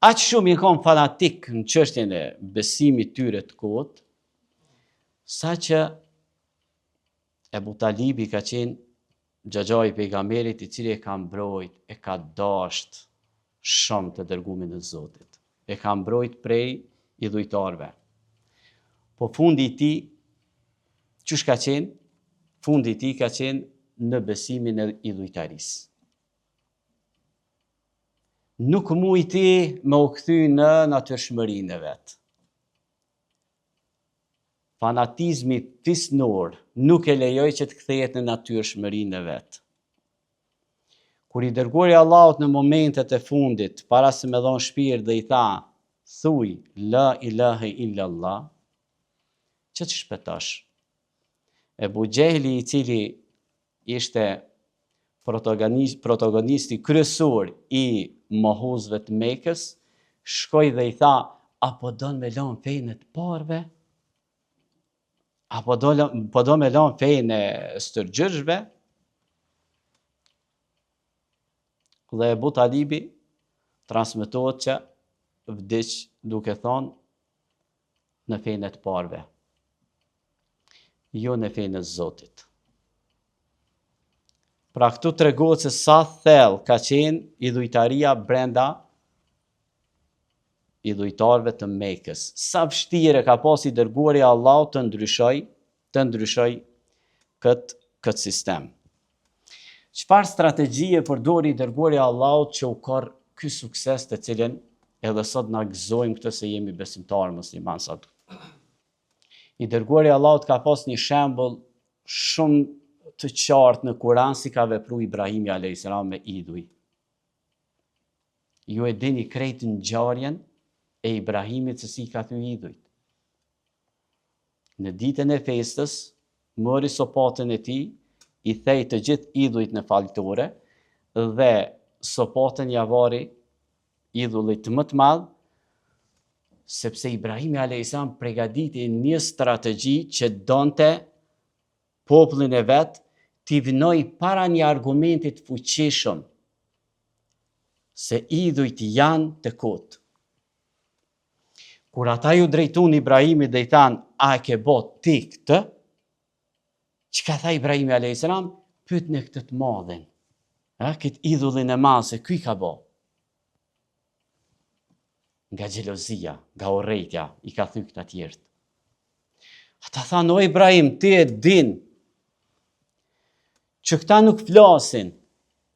aq shumë i kanë fanatik në çështjen e besimit tyre të kot, sa që Ebu Talibi ka qenë xhaxhai i pejgamberit, i cili e ka mbrojt, e ka dasht shumë të dërgumin e Zotit. E ka mbrojt prej idhujtarëve. Po fundi i tij, çush ka qenë? Fundi i tij ka qenë në besimin e idhujtarisë. Nuk mujti me u kthy në natyrshmërinë e vet. Fanatizmi fisnor nuk e lejoj që të kthehet në natyrshmërinë e vet. Kur i dërguari Allahut në momentet e fundit, para se me dhon shpirt dhe i tha, thuj la ilahe illallah, që të shpëtosh. Ebu Gjehli, i cili ishte protagonisti kryesor i mohuzve të Mekës, shkoi dhe i tha, apo don me lën fenë të parëve? Apo do me lën fenë e stërgjyshve? Dhe Ebu Talibi transmetohet që vdiq duke thonë në fenë e të parëve, jo në fenë e Zotit. Pra këtu tregohet se sa thellë ka qenë idhujtaria brenda idhujtarëve të Mekës. Sa vështirë ka pas i dërguari Allahut të ndryshoj këtë sistem. Çfarë strategjie përdori i dërguari Allahut që u korr ky sukses të cilën edhe sot na gëzojmë këtë se jemi besimtarë musliman sot. I dërguari Allahut ka pas një shembull shumë të qartë në Kur'an si ka vepruar Ibrahimi a.s. me idhuj. Ju e dini krejt ngjarjen e Ibrahimit se si ka thyer idhujt. Në ditën e festës, mori sopatën e tij, i thej të gjithë idhujt në faltore dhe sopatën ja vari idhullit më të madh, sepse Ibrahimi a.s. përgatiti një strategji që donte popullin e vet t'i vënoj para një argumentit fuqishëm se idhujt janë të kot. Kur ata ju drejtun Ibrahimit dhe i thanë, a e ke bot ti këtë? Çka tha Ibrahimi a.s. Pyet në këtë të madhin. Këtë idhullin e madh se ky ka bo. Nga xhelozia, nga urrejtja, i ka thyer këta tjerët. Ata thanë, o Ibrahim, ti e din që këta nuk flasin,